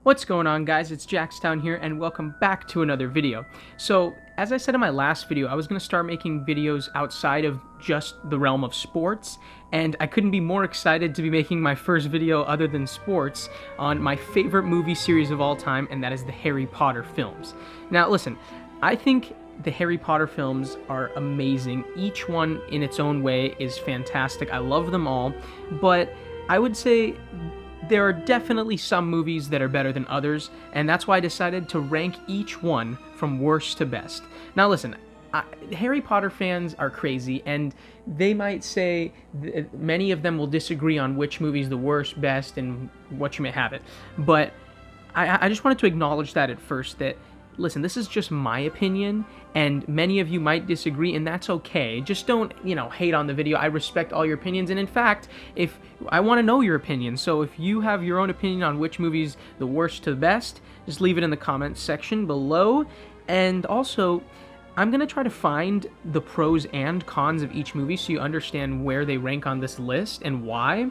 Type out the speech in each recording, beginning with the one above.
What's going on, guys? It's Jackstown here, and welcome back to another video. So, as I said in my last video, I was going to start making videos outside of just the realm of sports, and I couldn't be more excited to be making my first video other than sports on my favorite movie series of all time, and that is the Harry Potter films. Now, listen, I think the Harry Potter films are amazing. Each one in its own way is fantastic. I love them all, but I would say there are definitely some movies that are better than others, and that's why I decided to rank each one from worst to best. Now listen, Harry Potter fans are crazy, and they might say many of them will disagree on which movie is the worst, best, and what you may have it. But I just wanted to acknowledge that at first, that listen, this is just my opinion, and many of you might disagree, and that's okay. Just don't, hate on the video. I respect all your opinions, and in fact, if I want to know your opinion, so if you have your own opinion on which movie's the worst to the best, just leave it in the comments section below. And also, I'm going to try to find the pros and cons of each movie so you understand where they rank on this list and why.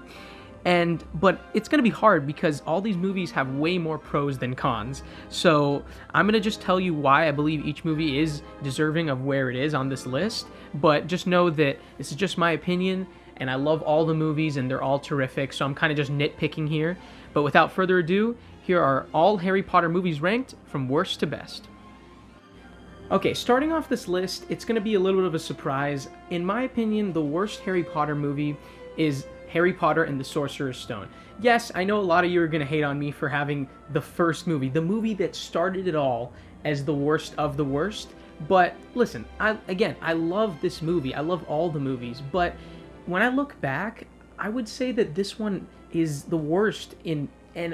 But it's going to be hard because all these movies have way more pros than cons. So I'm going to just tell you why I believe each movie is deserving of where it is on this list. But just know that this is just my opinion, and I love all the movies and they're all terrific. So I'm kind of just nitpicking here. But without further ado, here are all Harry Potter movies ranked from worst to best. Okay, starting off this list, it's going to be a little bit of a surprise. In my opinion, the worst Harry Potter movie is Harry Potter and the Sorcerer's Stone. Yes, I know a lot of you are going to hate on me for having the first movie, the movie that started it all, as the worst of the worst. But listen, I love this movie. I love all the movies. But when I look back, I would say that this one is the worst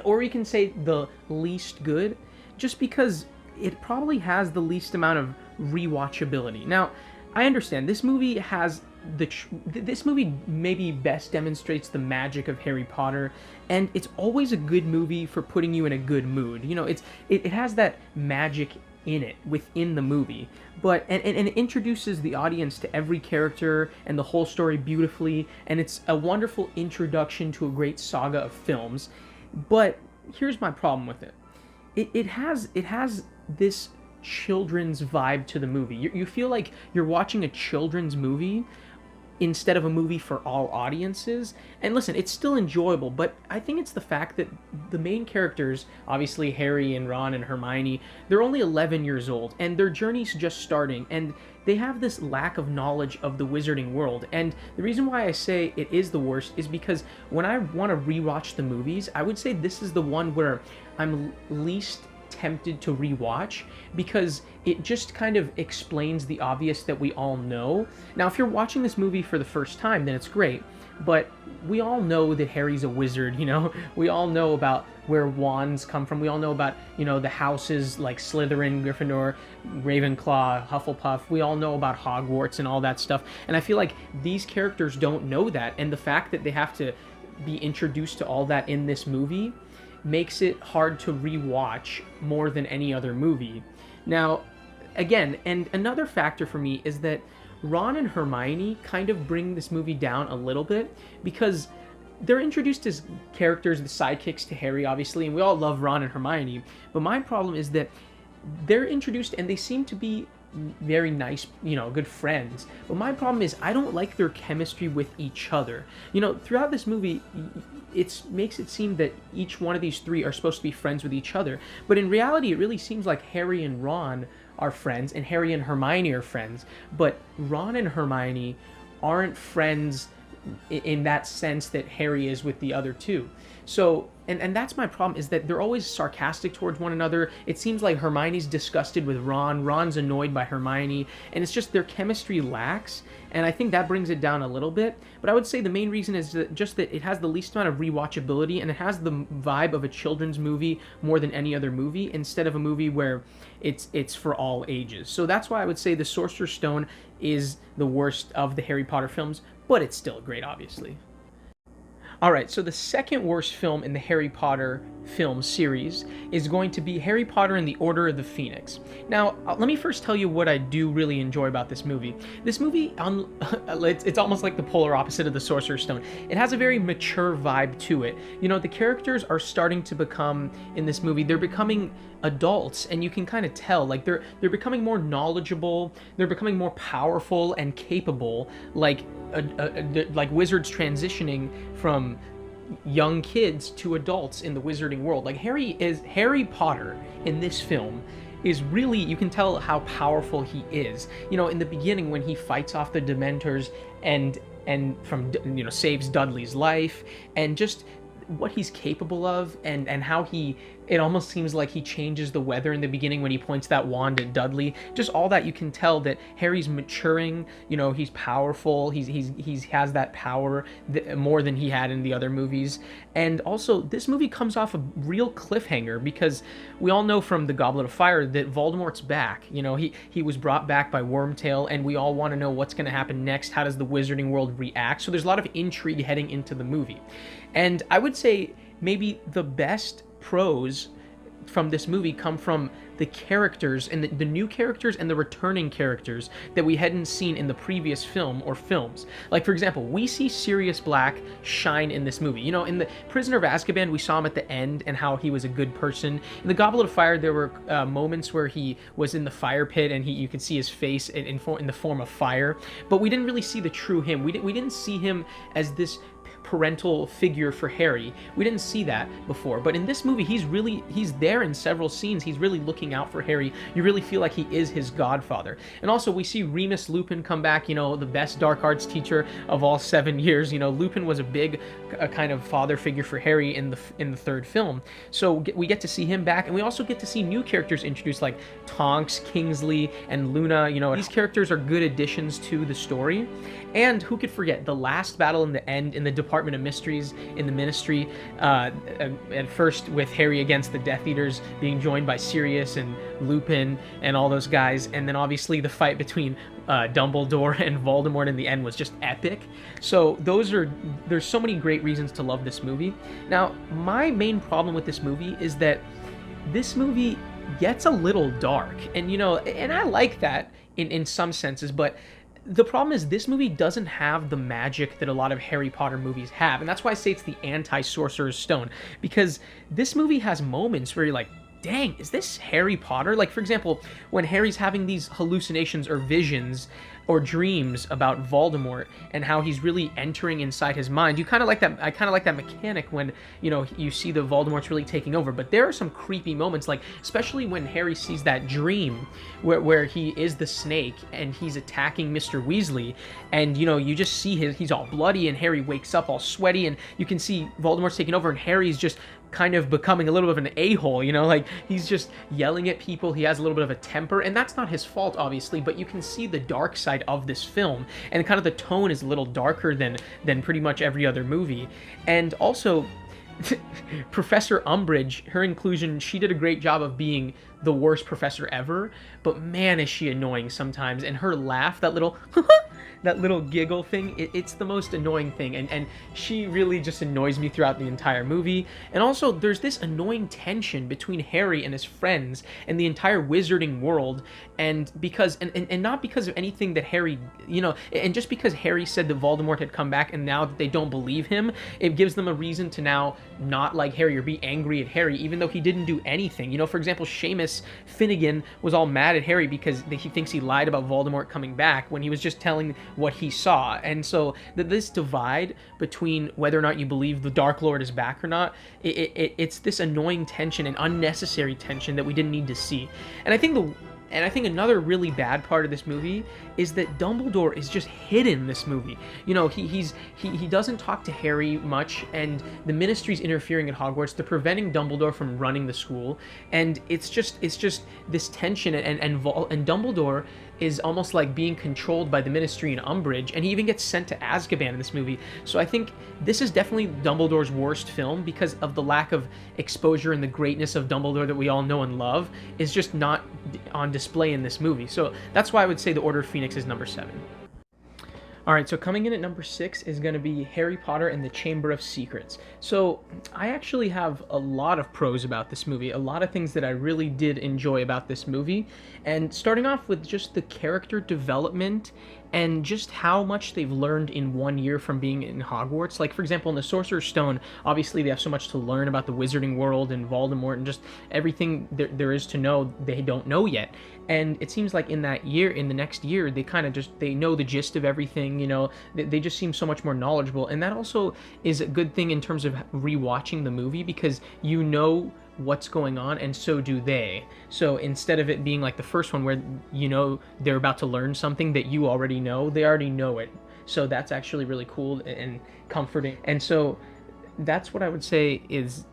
or you can say the least good, just because it probably has the least amount of rewatchability. Now, I understand this movie has this movie maybe best demonstrates the magic of Harry Potter, and it's always a good movie for putting you in a good mood. It has that magic in it within the movie, but and it introduces the audience to every character and the whole story beautifully, and it's a wonderful introduction to a great saga of films. But here's my problem with it. It has this children's vibe to the movie. You feel like you're watching a children's movie instead of a movie for all audiences. And listen, it's still enjoyable, but I think it's the fact that the main characters, obviously Harry and Ron and Hermione, they're only 11 years old, and their journey's just starting, and they have this lack of knowledge of the wizarding world. And the reason why I say it is the worst is because when I want to rewatch the movies, I would say this is the one where I'm least tempted to rewatch, because it just kind of explains the obvious that we all know. Now, if you're watching this movie for the first time, then it's great, but we all know that Harry's a wizard, we all know about where wands come from, we all know about, the houses like Slytherin, Gryffindor, Ravenclaw, Hufflepuff, we all know about Hogwarts and all that stuff, and I feel like these characters don't know that, and the fact that they have to be introduced to all that in this movie makes it hard to rewatch more than any other movie. Now, again, and another factor for me is that Ron and Hermione kind of bring this movie down a little bit, because they're introduced as characters, the sidekicks to Harry, obviously, and we all love Ron and Hermione, but my problem is that they're introduced and they seem to be very nice, good friends. But my problem is I don't like their chemistry with each other. Throughout this movie, it makes it seem that each one of these three are supposed to be friends with each other. But in reality, it really seems like Harry and Ron are friends, and Harry and Hermione are friends. But Ron and Hermione aren't friends in that sense that Harry is with the other two. So, and that's my problem, is that they're always sarcastic towards one another. It seems like Hermione's disgusted with Ron, Ron's annoyed by Hermione, and it's just their chemistry lacks, and I think that brings it down a little bit. But I would say the main reason is just that it has the least amount of rewatchability, and it has the vibe of a children's movie more than any other movie, instead of a movie where it's for all ages. So that's why I would say the Sorcerer's Stone is the worst of the Harry Potter films, but it's still great, obviously. All right, so the second worst film in the Harry Potter film series is going to be Harry Potter and the Order of the Phoenix. Now, let me first tell you what I do really enjoy about this movie. This movie, it's almost like the polar opposite of the Sorcerer's Stone. It has a very mature vibe to it. You know, the characters are starting to become, in this movie, they're becoming adults, and you can kind of tell, like, they're becoming more knowledgeable, they're becoming more powerful and capable, like wizards transitioning from young kids to adults in the wizarding world. Like Harry Potter in this film is really, you can tell how powerful he is. You know, in the beginning when he fights off the Dementors and from, you know, saves Dudley's life, and just what he's capable of, and how it almost seems like he changes the weather in the beginning when he points that wand at Dudley. Just all that, you can tell that Harry's maturing. You know, he's powerful. He has that power more than he had in the other movies. And also, this movie comes off a real cliffhanger, because we all know from the Goblet of Fire that Voldemort's back. You know, he was brought back by Wormtail, and we all want to know what's going to happen next. How does the wizarding world react? So there's a lot of intrigue heading into the movie. And I would say maybe the best pros from this movie come from the characters, and the new characters and the returning characters that we hadn't seen in the previous film or films. Like, for example, we see Sirius Black shine in this movie. You know, in the Prisoner of Azkaban, we saw him at the end and how he was a good person. In the Goblet of Fire, there were moments where he was in the fire pit and you could see his face in the form of fire, but we didn't really see the true him. We didn't see him as this parental figure for Harry. We didn't see that before, but in this movie he's there in several scenes. He's really looking out for Harry. You really feel like he is his godfather. And also we see Remus Lupin come back, you know, the best dark arts teacher of all 7 years. You know, Lupin was a big kind of father figure for Harry in the third film. So we get to see him back, and we also get to see new characters introduced, like Tonks, Kingsley, and Luna. You know, these characters are good additions to the story. And who could forget the last battle in the end in the Department of Mysteries in the Ministry, at first with Harry against the Death Eaters, being joined by Sirius and Lupin and all those guys, and then obviously the fight between Dumbledore and Voldemort in the end was just epic. So there's so many great reasons to love this movie. Now, my main problem with this movie is that this movie gets a little dark, and you know, and I like that in some senses, but the problem is this movie doesn't have the magic that a lot of Harry Potter movies have, and that's why I say it's the anti-Sorcerer's Stone, because this movie has moments where you're like, dang, is this Harry Potter? Like, for example, when Harry's having these hallucinations or visions or dreams about Voldemort and how he's really entering inside his mind. You kind of like that. I kind of like that mechanic when, you know, you see the Voldemort's really taking over. But there are some creepy moments, like especially when Harry sees that dream where he is the snake and he's attacking Mr. Weasley, and you know, you just see he's all bloody, and Harry wakes up all sweaty, and you can see Voldemort's taking over, and Harry's just kind of becoming a little bit of an a-hole, you know, like he's just yelling at people. He has a little bit of a temper, and that's not his fault, obviously, but you can see the dark side of this film, and kind of the tone is a little darker than pretty much every other movie. And also Professor Umbridge, her inclusion, she did a great job of being the worst professor ever, but man, is she annoying sometimes. And her laugh, that little that little giggle thing, it's the most annoying thing, and she really just annoys me throughout the entire movie. And also there's this annoying tension between Harry and his friends and the entire wizarding world, and because and not because of anything that Harry, you know, and just because Harry said that Voldemort had come back, and now that they don't believe him, it gives them a reason to now not like Harry or be angry at Harry, even though he didn't do anything. You know, for example, Seamus Finnegan was all mad at Harry because he thinks he lied about Voldemort coming back when he was just telling what he saw. And so this divide between whether or not you believe the Dark Lord is back or not, it's this annoying tension and unnecessary tension that we didn't need to see. And I think another really bad part of this movie is that Dumbledore is just hidden in this movie. You know, he doesn't talk to Harry much, and the Ministry's interfering at Hogwarts. They're preventing Dumbledore from running the school, and it's just this tension, and Dumbledore is almost like being controlled by the Ministry and Umbridge, and he even gets sent to Azkaban in this movie. So I think this is definitely Dumbledore's worst film because of the lack of exposure, and the greatness of Dumbledore that we all know and love is just not on display in this movie. So that's why I would say The Order of Phoenix is number 7. All right, so coming in at number 6 is going to be Harry Potter and the Chamber of Secrets. So I actually have a lot of pros about this movie, a lot of things that I really did enjoy about this movie. And starting off with just the character development and just how much they've learned in 1 year from being in Hogwarts. Like, for example, in the Sorcerer's Stone, obviously they have so much to learn about the wizarding world and Voldemort and just everything there is to know they don't know yet. And it seems like in that year, in the next year, they kind of just, they know the gist of everything, you know, they just seem so much more knowledgeable. And that also is a good thing in terms of rewatching the movie, because you know what's going on and so do they. So instead of it being like the first one where you know they're about to learn something that you already know, they already know it. So that's actually really cool and comforting. And so that's what I would say is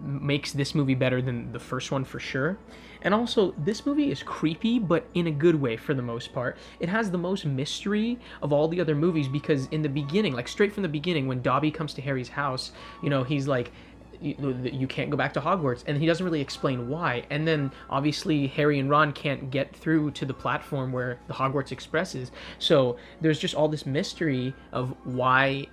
makes this movie better than the first one for sure. And also, this movie is creepy, but in a good way for the most part. It has the most mystery of all the other movies, because in the beginning, like straight from the beginning, when Dobby comes to Harry's house, you know, he's like, you can't go back to Hogwarts, and he doesn't really explain why. And then obviously Harry and Ron can't get through to the platform where the Hogwarts Express is, so there's just all this mystery of why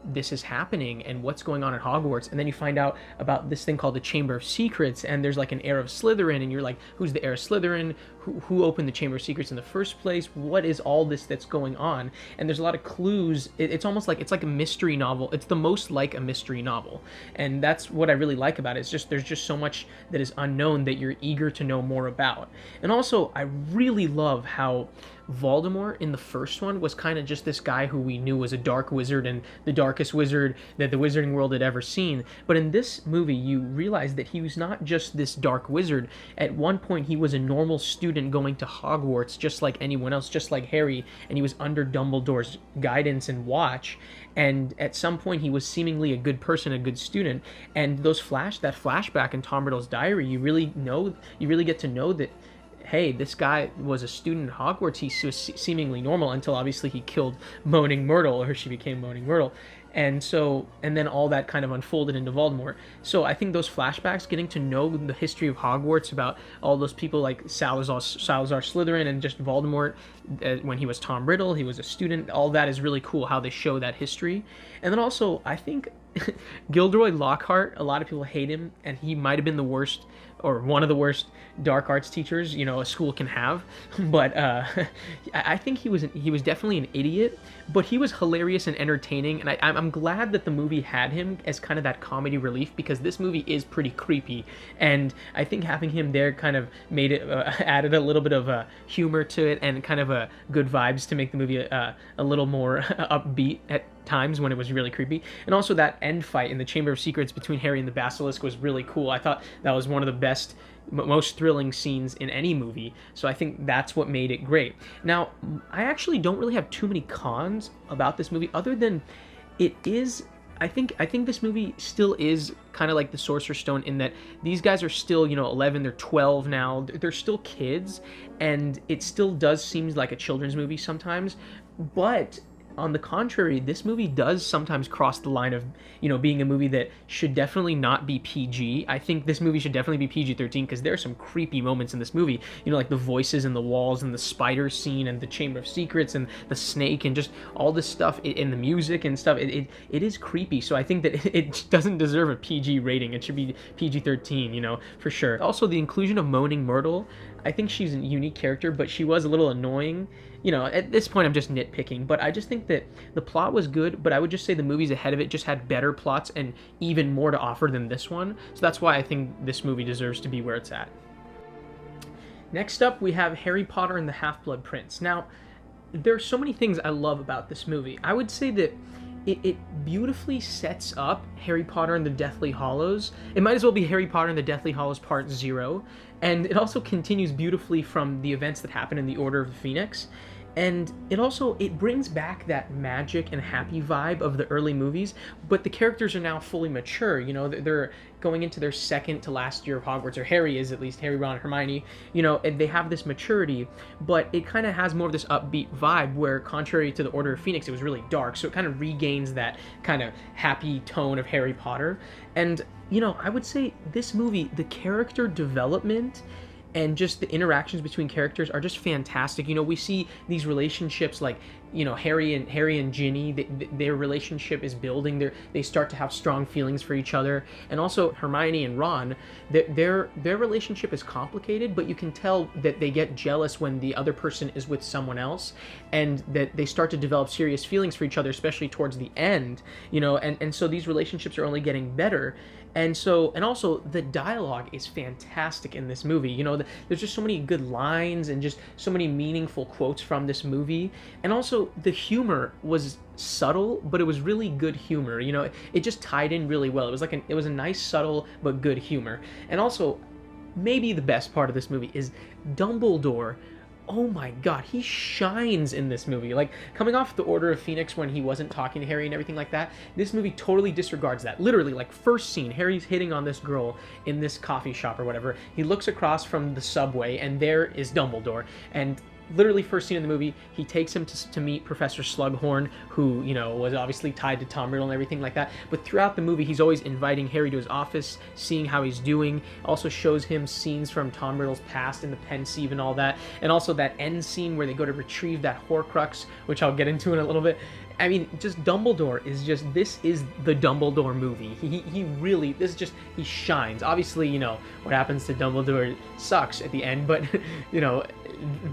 this is happening and what's going on at Hogwarts. And then you find out about this thing called the Chamber of Secrets, and there's like an heir of Slytherin, and you're like, who's the heir of Slytherin? Who opened the Chamber of Secrets in the first place? What is all this that's going on? And there's a lot of clues. It's almost like, it's like a mystery novel. It's the most like a mystery novel, and that's what I really like about it. It's just, there's just so much that is unknown that you're eager to know more about. And also, I really love how Voldemort in the first one was kind of just this guy who we knew was a dark wizard and the darkest wizard that the wizarding world had ever seen. But in this movie, you realize that he was not just this dark wizard. At one point, he was a normal student going to Hogwarts just like anyone else, just like Harry, and he was under Dumbledore's guidance and watch. And at some point, he was seemingly a good person, a good student. And that flashback in Tom Riddle's diary, you really get to know that, hey, this guy was a student at Hogwarts. He was seemingly normal until obviously he killed Moaning Myrtle, or she became Moaning Myrtle. And then all that kind of unfolded into Voldemort. So I think those flashbacks, getting to know the history of Hogwarts, about all those people like Salazar Slytherin, and just Voldemort when he was Tom Riddle, he was a student, all that is really cool how they show that history. And then also, I think Gilderoy Lockhart, a lot of people hate him, and he might have been the worst, or one of the worst dark arts teachers, you know, a school can have. But I think he was definitely an idiot, but he was hilarious and entertaining, and I'm glad that the movie had him as kind of that comedy relief, because this movie is pretty creepy, and I think having him there kind of made it added a little bit of humor to it, and kind of good vibes to make the movie a little more upbeat at times when it was really creepy. And also that end fight in the Chamber of Secrets between Harry and the Basilisk was really cool. I thought that was one of the best, most thrilling scenes in any movie, so I think that's what made it great. Now, I actually don't really have too many cons about this movie, other than it is, I think this movie still is kind of like the Sorcerer's Stone, in that these guys are still, you know, 11, they're 12 now, they're still kids, and it still does seem like a children's movie sometimes. But on the contrary, this movie does sometimes cross the line of, you know, being a movie that should definitely not be PG. I think this movie should definitely be PG-13, because there are some creepy moments in this movie. You know, like the voices in the walls, and the spider scene, and the Chamber of Secrets, and the snake, and just all this stuff in the music and stuff. It is creepy, so I think that it doesn't deserve a PG rating. It should be PG-13, you know, for sure. Also, the inclusion of Moaning Myrtle, I think she's a unique character, but she was a little annoying. You know, at this point I'm just nitpicking, but I just think that the plot was good, but I would just say the movies ahead of it just had better plots and even more to offer than this one. So that's why I think this movie deserves to be where it's at. Next up, we have Harry Potter and the Half-Blood Prince. Now, there are so many things I love about this movie. I would say that it beautifully sets up Harry Potter and the Deathly Hallows. It might as well be Harry Potter and the Deathly Hallows Part 0. And it also continues beautifully from the events that happen in the Order of the Phoenix. And it brings back that magic and happy vibe of the early movies, but the characters are now fully mature. You know, they're going into their second to last year of Hogwarts, or Harry is, at least Harry, Ron, Hermione, you know, and they have this maturity, but it kind of has more of this upbeat vibe, where contrary to the Order of Phoenix, it was really dark, so it kind of regains that kind of happy tone of Harry Potter. And, you know, I would say this movie, the character development and just the interactions between characters are just fantastic. You know, we see these relationships like, Harry and Ginny, their relationship is building. They start to have strong feelings for each other, and also Hermione and Ron, their relationship is complicated, but you can tell that they get jealous when the other person is with someone else, and that they start to develop serious feelings for each other, especially towards the end, and so these relationships are only getting better. And also the dialogue is fantastic in this movie. There's just so many good lines and just so many meaningful quotes from this movie. And also the humor was subtle, but it was really good humor. It just tied in really well. It was a nice, subtle, but good humor. And also, maybe the best part of this movie is Dumbledore. Oh my god, he shines in this movie. Like, coming off the Order of Phoenix when he wasn't talking to Harry and everything like that, this movie totally disregards that. Literally, like, first scene, Harry's hitting on this girl in this coffee shop or whatever. He looks across from the subway, and there is Dumbledore. And literally first scene in the movie, he takes him to meet Professor Slughorn, who, was obviously tied to Tom Riddle and everything like that. But throughout the movie, he's always inviting Harry to his office, seeing how he's doing. Also shows him scenes from Tom Riddle's past in the Pensieve and all that. And also that end scene where they go to retrieve that Horcrux, which I'll get into in a little bit. I mean, just Dumbledore this is the Dumbledore movie. He shines. Obviously, what happens to Dumbledore sucks at the end, but,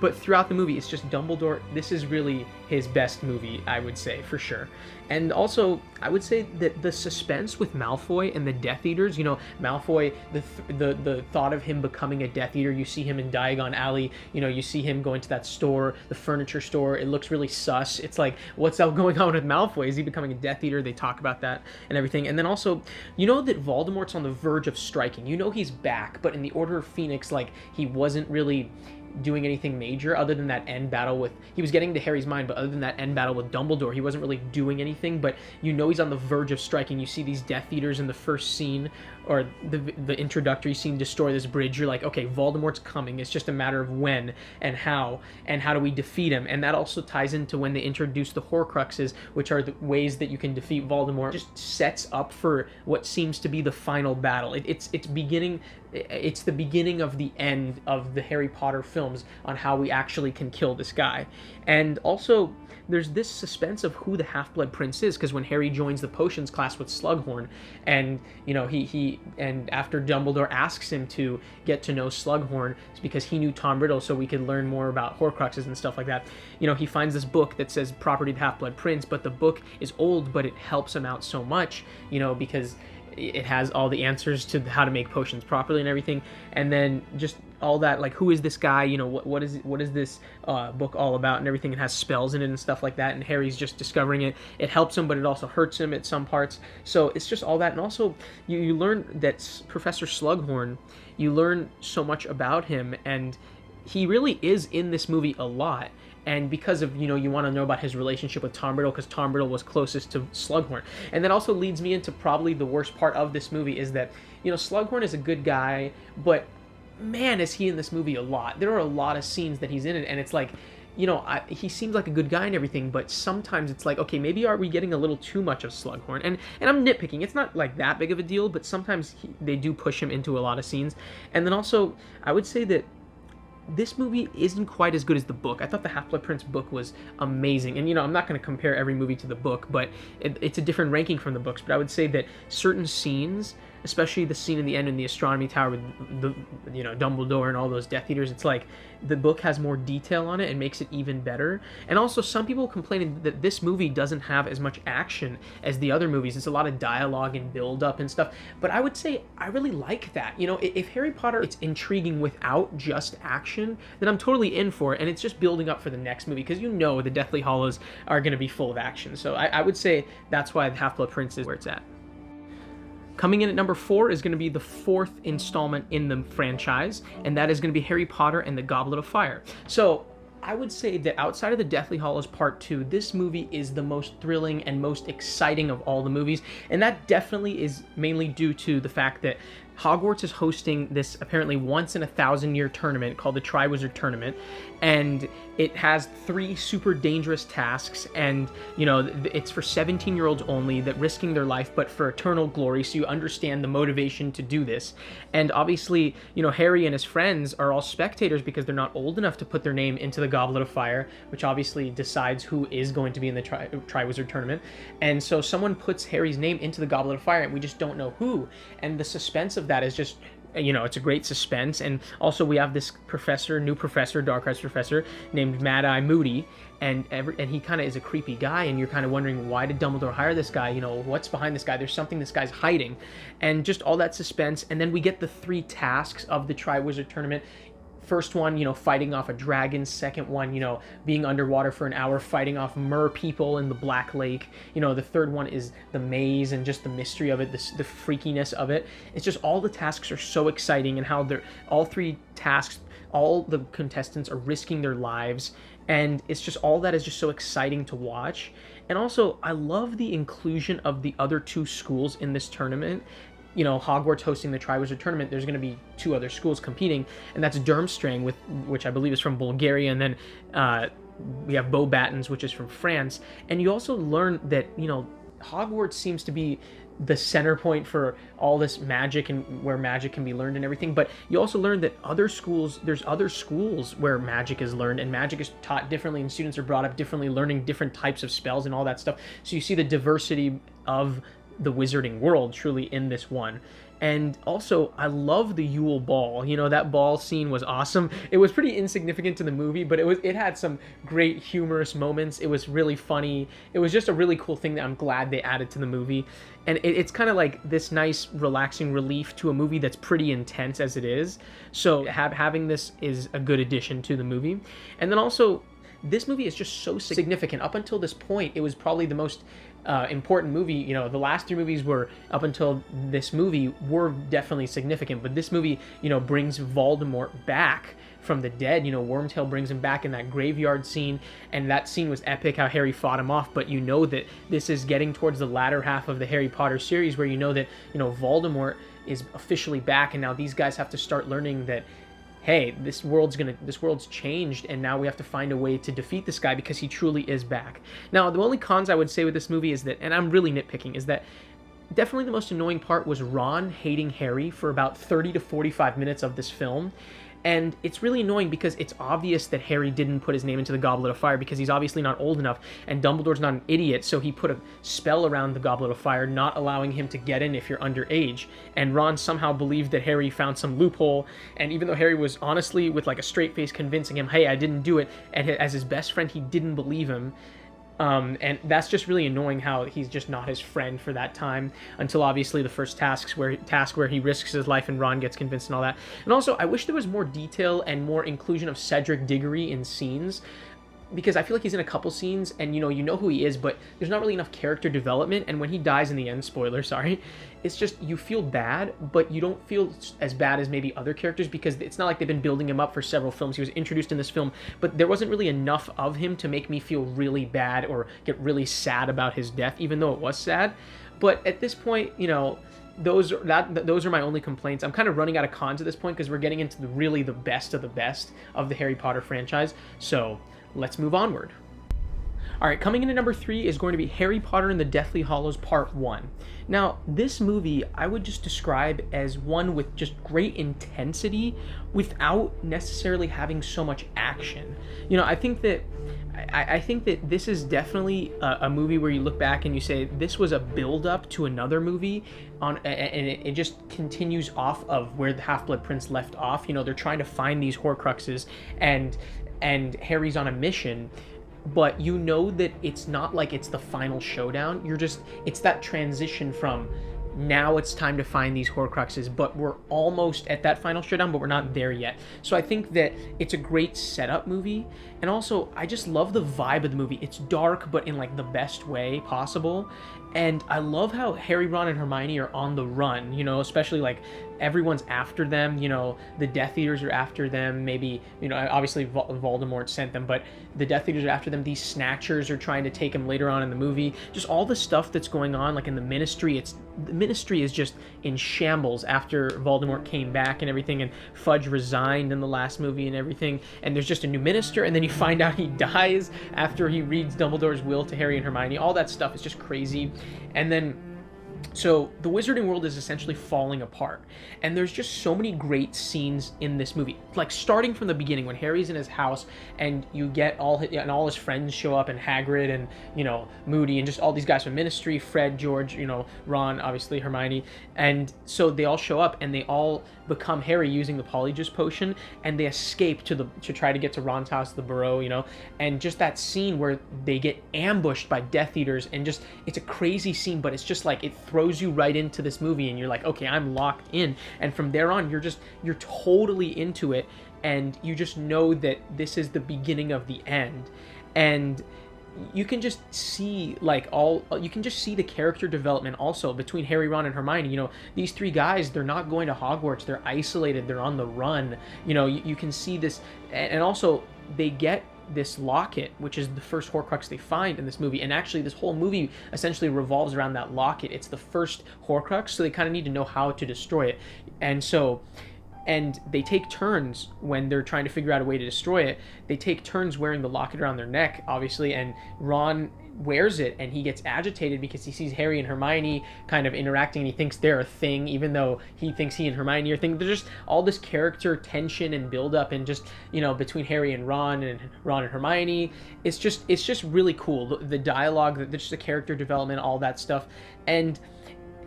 but throughout the movie, it's just Dumbledore. This is really his best movie, I would say, for sure. And also, I would say that the suspense with Malfoy and the Death Eaters, Malfoy, the thought of him becoming a Death Eater, you see him in Diagon Alley, you see him going to that store, the furniture store, it looks really sus. It's like, what's up going on with Malfoy? Is he becoming a Death Eater? They talk about that and everything. And then also, that Voldemort's on the verge of striking. He's back, but in the Order of Phoenix, like, he wasn't really doing anything major other than that end battle he was getting to Harry's mind, but other than that end battle with Dumbledore, he wasn't really doing anything. But he's on the verge of striking. You see these Death Eaters in the first scene, or the introductory scene, destroy this bridge. You're like, okay, Voldemort's coming. It's just a matter of when and how do we defeat him. And that also ties into when they introduce the Horcruxes, which are the ways that you can defeat Voldemort. Just sets up for what seems to be the final battle. It's the beginning of the end of the Harry Potter films on how we actually can kill this guy. And also, there's this suspense of who the Half-Blood Prince is, because when Harry joins the potions class with Slughorn, and and after Dumbledore asks him to get to know Slughorn, it's because he knew Tom Riddle, so we could learn more about Horcruxes and stuff like that. He finds this book that says Property of the Half-Blood Prince, but the book is old, but it helps him out so much, because it has all the answers to how to make potions properly and everything. And then just all that, like, who is this guy, what is this book all about and everything. It has spells in it and stuff like that, and Harry's just discovering it. It helps him, but it also hurts him at some parts. So it's just all that. And also you learn that Professor Slughorn, you learn so much about him, and he really is in this movie a lot. And because of, you want to know about his relationship with Tom Riddle, because Tom Riddle was closest to Slughorn. And that also leads me into probably the worst part of this movie, is that, Slughorn is a good guy, but man, is he in this movie a lot. There are a lot of scenes that he's in it, and it's like, he seems like a good guy and everything, but sometimes it's like, okay, maybe are we getting a little too much of Slughorn? And I'm nitpicking. It's not like that big of a deal, but sometimes they do push him into a lot of scenes. And then also, I would say that this movie isn't quite as good as the book. I thought the Half-Blood Prince book was amazing. And, I'm not going to compare every movie to the book, but it's a different ranking from the books. But I would say that certain scenes, especially the scene in the end in the astronomy tower with the, Dumbledore and all those Death Eaters, it's like the book has more detail on it and makes it even better. And also, some people complaining that this movie doesn't have as much action as the other movies. It's a lot of dialogue and build-up and stuff. But I would say I really like that. If Harry Potter, it's intriguing without just action, then I'm totally in for it. And it's just building up for the next movie, because the Deathly Hallows are going to be full of action. So I would say that's why the Half-Blood Prince is where it's at. Coming in at number 4 is going to be the 4th installment in the franchise, and that is going to be Harry Potter and the Goblet of Fire. So I would say that outside of the Deathly Hallows Part 2, this movie is the most thrilling and most exciting of all the movies, and that definitely is mainly due to the fact that Hogwarts is hosting this apparently once in a 1,000-year tournament called the Triwizard Tournament, and it has 3 super dangerous tasks, and it's for 17-year-olds only, that risking their life but for eternal glory, so you understand the motivation to do this. And obviously, Harry and his friends are all spectators because they're not old enough to put their name into the Goblet of Fire, which obviously decides who is going to be in the Triwizard Tournament. And so someone puts Harry's name into the Goblet of Fire, and we just don't know who. And the suspense of that is just, it's a great suspense. And also we have this new professor, Dark Arts professor, named Mad-Eye Moody, and he kind of is a creepy guy, and you're kind of wondering, why did Dumbledore hire this guy? What's behind this guy? There's something this guy's hiding. And just all that suspense. And then we get the 3 tasks of the Triwizard Tournament. First one, fighting off a dragon. Second one, being underwater for an hour, fighting off mer people in the Black Lake. The third one is the maze and just the mystery of it, the freakiness of it. It's just all the tasks are so exciting, and how all 3 tasks, all the contestants are risking their lives, and it's just, all that is just so exciting to watch. And also, I love the inclusion of the other 2 schools in this tournament. Hogwarts hosting the Triwizard Tournament, there's going to be 2 other schools competing, and that's Durmstrang, which I believe is from Bulgaria, and then we have Beauxbatons, which is from France. And you also learn that, Hogwarts seems to be the center point for all this magic and where magic can be learned and everything, but you also learn that there's other schools where magic is learned, and magic is taught differently, and students are brought up differently, learning different types of spells and all that stuff. So you see the diversity of the wizarding world truly in this one. And also, I love the Yule Ball. That ball scene was awesome. It was pretty insignificant to the movie, but it had some great humorous moments. It was really funny. It was just a really cool thing that I'm glad they added to the movie. And it's kind of like this nice, relaxing relief to a movie that's pretty intense as it is. So having this is a good addition to the movie. And then also, this movie is just so significant. Up until this point, it was probably the most important movie. The last 3 movies were, up until this movie, were definitely significant, but this movie, brings Voldemort back from the dead. Wormtail brings him back in that graveyard scene, and that scene was epic, how Harry fought him off. But that this is getting towards the latter half of the Harry Potter series, where that Voldemort is officially back, and now these guys have to start learning that, hey, this world's changed, and now we have to find a way to defeat this guy because he truly is back. Now, the only cons I would say with this movie is that, and I'm really nitpicking, is that definitely the most annoying part was Ron hating Harry for about 30 to 45 minutes of this film. And it's really annoying because it's obvious that Harry didn't put his name into the Goblet of Fire because he's obviously not old enough, and Dumbledore's not an idiot, so he put a spell around the Goblet of Fire, not allowing him to get in if you're underage. And Ron somehow believed that Harry found some loophole, and even though Harry was honestly, with like a straight face, convincing him, hey, I didn't do it, and as his best friend, he didn't believe him. And that's just really annoying, how he's just not his friend for that time, until obviously the first task where he risks his life and Ron gets convinced and all that. And also, I wish there was more detail and more inclusion of Cedric Diggory in scenes, because I feel like he's in a couple scenes, and you know who he is, but there's not really enough character development. And when he dies in the end, spoiler, sorry, it's just, you feel bad, but you don't feel as bad as maybe other characters, because it's not like they've been building him up for several films. He was introduced in this film, but there wasn't really enough of him to make me feel really bad or get really sad about his death, even though it was sad. But at this point, those are my only complaints. I'm kind of running out of cons at this point, because we're getting into the best of the Harry Potter franchise. So let's move onward. All right, coming in at number 3 is going to be Harry Potter and the Deathly Hallows Part 1. Now, this movie I would just describe as one with just great intensity without necessarily having so much action. I think that this is definitely a movie where you look back and you say, this was a build-up to another movie, and it just continues off of where the Half-Blood Prince left off. They're trying to find these Horcruxes, and Harry's on a mission, but that it's not like it's the final showdown. It's that transition from, now it's time to find these Horcruxes, but we're almost at that final showdown, but we're not there yet. So I think that it's a great setup movie, and also I just love the vibe of the movie. It's dark, but in like the best way possible. And I love how Harry, Ron, and Hermione are on the run, especially like everyone's after them. You know, the Death Eaters are after them. Maybe, you know, obviously Voldemort sent them, but the Death Eaters are after them. These Snatchers are trying to take them later on in the movie. Just all the stuff that's going on, like in the Ministry. The Ministry is just in shambles after Voldemort came back and everything, and Fudge resigned in the last movie and everything. And there's just a new minister, and then you find out he dies after he reads Dumbledore's will to Harry and Hermione. All that stuff is just crazy. And then, so the Wizarding World is essentially falling apart, and there's just so many great scenes in this movie, like starting from the beginning when Harry's in his house and you get all his friends show up, and Hagrid and, you know, Moody and just all these guys from Ministry, Fred, George, you know, Ron, obviously Hermione, and so they all show up and they all become Harry using the Polyjuice potion, and they escape to try to get to Ron's house, the Burrow, you know, and just that scene where they get ambushed by Death Eaters, and just, it's a crazy scene, but it's just like, it throws you right into this movie, and you're like, okay, I'm locked in, and from there on, you're totally into it, and you just know that this is the beginning of the end. And you can just see you can just see the character development also between Harry, Ron, and Hermione. You know, these three guys, they're not going to Hogwarts, they're isolated, they're on the run. You know, you can see this, and also they get this locket, which is the first Horcrux they find in this movie, and actually this whole movie essentially revolves around that locket. It's the first Horcrux, so they kind of need to know how to destroy it. And they take turns when they're trying to figure out a way to destroy it. They take turns wearing the locket around their neck, obviously, and Ron wears it, and he gets agitated because he sees Harry and Hermione kind of interacting, and he thinks they're a thing, even though he thinks he and Hermione are a thing. There's just all this character tension and build-up, and just, you know, between Harry and Ron and Hermione. It's just really cool. The dialogue, just the character development, all that stuff.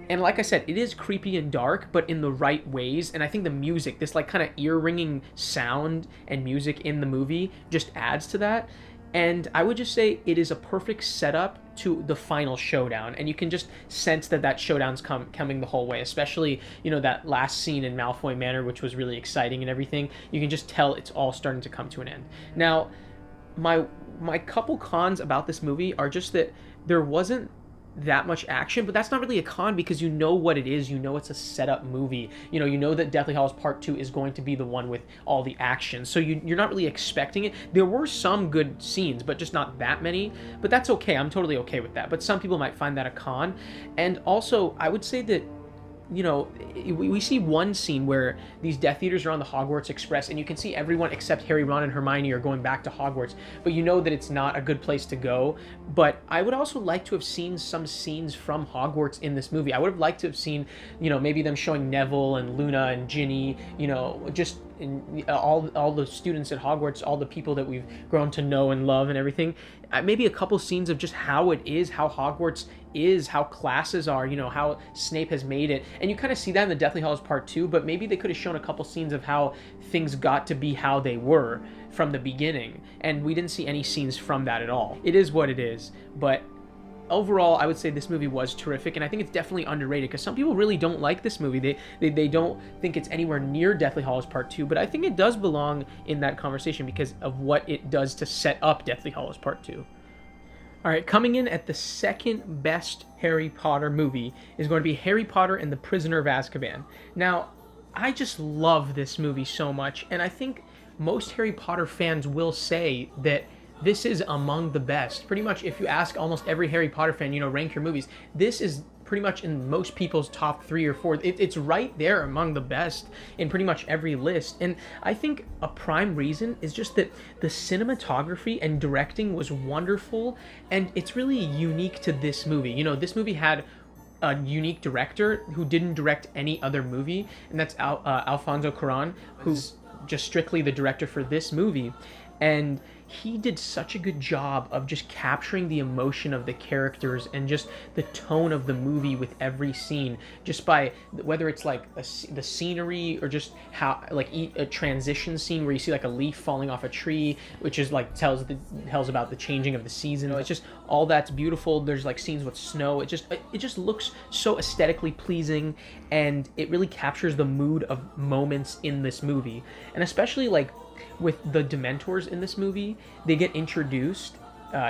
And like I said, it is creepy and dark, but in the right ways. And I think the music, this like kind of ear-ringing sound and music in the movie just adds to that. And I would just say it is a perfect setup to the final showdown. And you can just sense that showdown's coming the whole way, especially, you know, that last scene in Malfoy Manor, which was really exciting and everything. You can just tell it's all starting to come to an end. Now, my couple cons about this movie are just that there wasn't that much action, but that's not really a con because you know what it is. You know it's a setup movie. You know that Deathly Hallows Part 2 is going to be the one with all the action, so you're not really expecting it. There were some good scenes, but just not that many, but that's okay. I'm totally okay with that, but some people might find that a con. And also, I would say that, you know, we see one scene where these Death Eaters are on the Hogwarts Express, and you can see everyone except Harry, Ron, and Hermione are going back to Hogwarts, but you know that it's not a good place to go. But I would also like to have seen some scenes from Hogwarts in this movie. I would have liked to have seen, you know, maybe them showing Neville and Luna and Ginny, you know, just all the students at Hogwarts, all the people that we've grown to know and love and everything. Maybe a couple scenes of just how it is, how Hogwarts is, how classes are, you know, how Snape has made it. And you kind of see that in the Deathly Hallows Part 2, but maybe they could have shown a couple scenes of how things got to be how they were from the beginning. And we didn't see any scenes from that at all. It is what it is, but overall, I would say this movie was terrific, and I think it's definitely underrated because some people really don't like this movie. They don't think it's anywhere near Deathly Hallows Part 2, but I think it does belong in that conversation because of what it does to set up Deathly Hallows Part 2. All right, coming in at the second best Harry Potter movie is going to be Harry Potter and the Prisoner of Azkaban. Now, I just love this movie so much, and I think most Harry Potter fans will say that this is among the best. Pretty much, if you ask almost every Harry Potter fan, you know, rank your movies, this is pretty much in most people's top 3 or 4. It's right there among the best in pretty much every list. And I think a prime reason is just that the cinematography and directing was wonderful, and it's really unique to this movie. You know, this movie had a unique director who didn't direct any other movie, and that's Alfonso Cuarón, who's just strictly the director for this movie. And he did such a good job of just capturing the emotion of the characters and just the tone of the movie with every scene, just by whether it's like the scenery or just how like a transition scene where you see like a leaf falling off a tree, which is like tells about the changing of the season. It's just all that's beautiful. There's like scenes with snow. It just looks so aesthetically pleasing, and it really captures the mood of moments in this movie. And especially like with the Dementors in this movie, they get introduced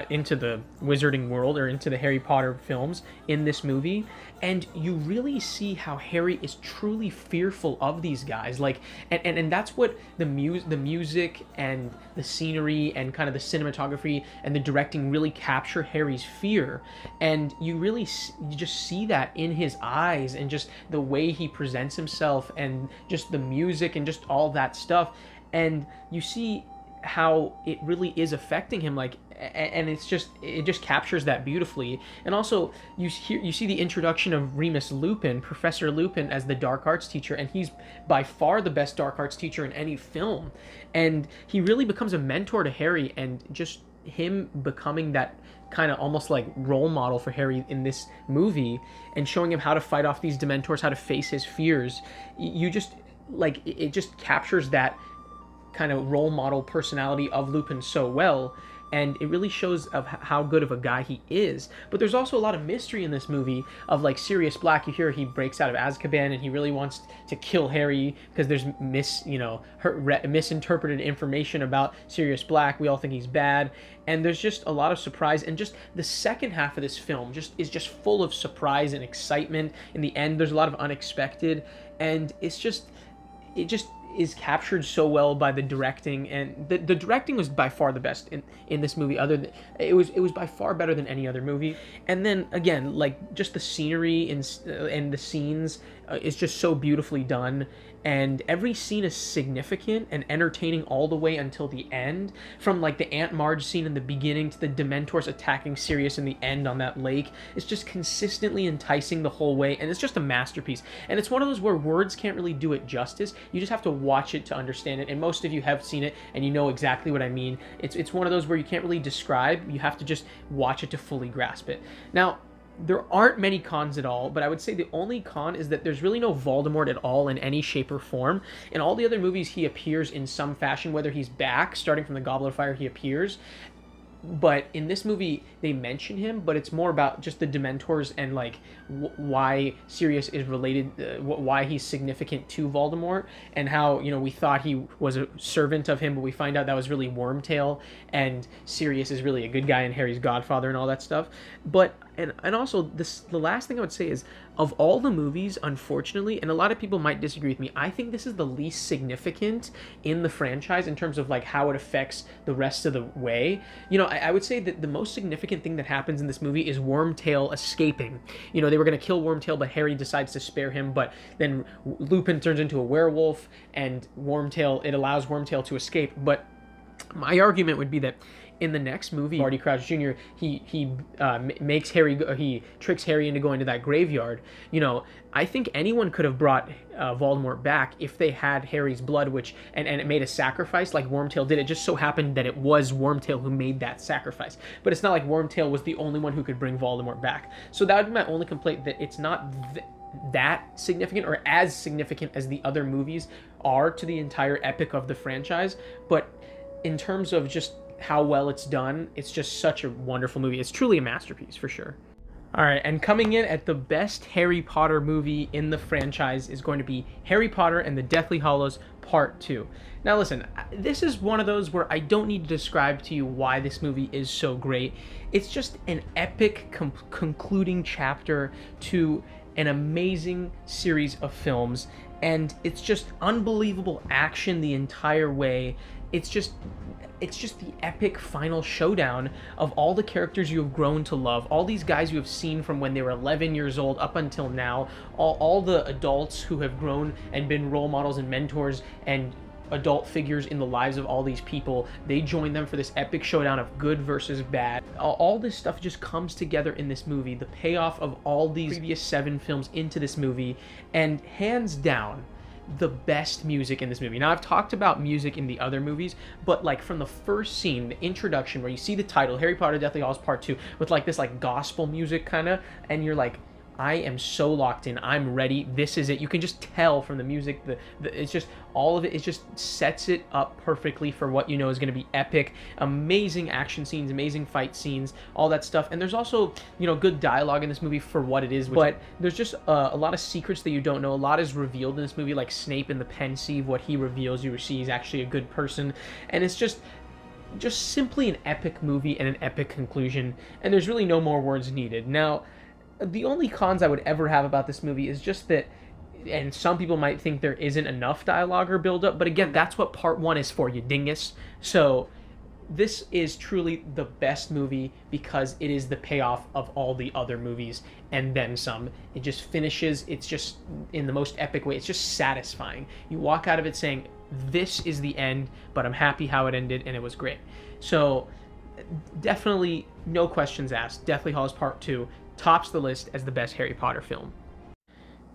into the wizarding world or into the Harry Potter films in this movie, and you really see how Harry is truly fearful of these guys. Like, and that's what the music and the scenery and kind of the cinematography and the directing really capture Harry's fear, and you just see that in his eyes and just the way he presents himself and just the music and just all that stuff, and you see how it really is affecting him, like, and it just captures that beautifully. And also you see the introduction of Remus Lupin, Professor Lupin, as the dark arts teacher, and he's by far the best dark arts teacher in any film, and he really becomes a mentor to Harry, and just him becoming that kind of almost like role model for Harry in this movie and showing him how to fight off these Dementors, how to face his fears. You just, like, it just captures that kind of role model personality of Lupin so well, and it really shows of how good of a guy he is. But there's also a lot of mystery in this movie of, like, Sirius Black. You hear he breaks out of Azkaban and he really wants to kill Harry because there's misinterpreted information about Sirius Black. We all think he's bad, and there's just a lot of surprise, and just the second half of this film is just full of surprise and excitement. In the end, there's a lot of unexpected, and it just is captured so well by the directing, and the directing was by far the best in this movie. It was by far better than any other movie. And then again, like, just the scenery and the scenes is just so beautifully done, and every scene is significant and entertaining all the way until the end. From, like, the Aunt Marge scene in the beginning to the Dementors attacking Sirius in the end on that lake, it's just consistently enticing the whole way, and it's just a masterpiece. And it's one of those where words can't really do it justice. You just have to watch it to understand it, and most of you have seen it and you know exactly what I mean. It's one of those where you can't really describe, you have to just watch it to fully grasp it. Now, there aren't many cons at all, but I would say the only con is that there's really no Voldemort at all in any shape or form. In all the other movies, he appears in some fashion, whether he's back, starting from the Goblet of Fire, he appears. But in this movie, they mention him, but it's more about just the Dementors and, like, why Sirius is related, why he's significant to Voldemort, and how, you know, we thought he was a servant of him, but we find out that was really Wormtail, and Sirius is really a good guy and Harry's godfather and all that stuff. But and also the last thing I would say is, of all the movies, unfortunately, and a lot of people might disagree with me, I think this is the least significant in the franchise in terms of, like, how it affects the rest of the way. You know, I would say that the most significant thing that happens in this movie is Wormtail escaping. You know, they were going to kill Wormtail, but Harry decides to spare him, but then Lupin turns into a werewolf, and it allows Wormtail to escape. But my argument would be that in the next movie, Barty Crouch Jr., he makes Harry he tricks Harry into going to that graveyard. You know, I think anyone could have brought Voldemort back if they had Harry's blood, and it made a sacrifice like Wormtail did. It just so happened that it was Wormtail who made that sacrifice. But it's not like Wormtail was the only one who could bring Voldemort back. So that would be my only complaint, that it's not that significant or as significant as the other movies are to the entire epic of the franchise. But in terms of just how well it's done, it's just such a wonderful movie. It's truly a masterpiece, for sure. All right, and coming in at the best Harry Potter movie in the franchise is going to be Harry Potter and the Deathly Hallows Part 2. Now listen, this is one of those where I don't need to describe to you why this movie is so great. It's just an epic concluding chapter to an amazing series of films, and it's just unbelievable action the entire way. It's just the epic final showdown of all the characters you have grown to love, all these guys you have seen from when they were 11 years old up until now, all the adults who have grown and been role models and mentors and adult figures in the lives of all these people. They join them for this epic showdown of good versus bad. All this stuff just comes together in this movie, the payoff of all these previous 7 films into this movie, and hands down, the best music in this movie. Now, I've talked about music in the other movies, but, like, from the first scene, the introduction, where you see the title, Harry Potter Deathly Hallows Part 2, with, like, this, like, gospel music kind of, and you're like, I am so locked in. I'm ready. This is it. You can just tell from the music, it's just, all of it, it just sets it up perfectly for what you know is going to be epic. Amazing action scenes, amazing fight scenes, all that stuff. And there's also, you know, good dialogue in this movie for what it is. But there's just a lot of secrets that you don't know. A lot is revealed in this movie, like Snape in the Pensieve, what he reveals. You see he's actually a good person. And it's just, just simply an epic movie and an epic conclusion, and there's really no more words needed. Now, the only cons I would ever have about this movie is just that, and some people might think there isn't enough dialogue or build up, but again, that's what part one is for, you dingus. So this is truly the best movie because it is the payoff of all the other movies and then some. It just finishes, it's just in the most epic way. It's just satisfying. You walk out of it saying, this is the end, but I'm happy how it ended and it was great. So definitely, no questions asked, Deathly Hallows Part 2 tops the list as the best Harry Potter film.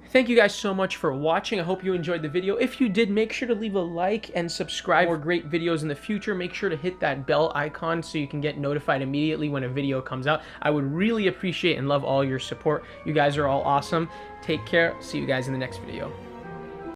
Thank you guys so much for watching. I hope you enjoyed the video. If you did, make sure to leave a like and subscribe for great videos in the future. Make sure to hit that bell icon so you can get notified immediately when a video comes out. I would really appreciate and love all your support. You guys are all awesome. Take care. See you guys in the next video.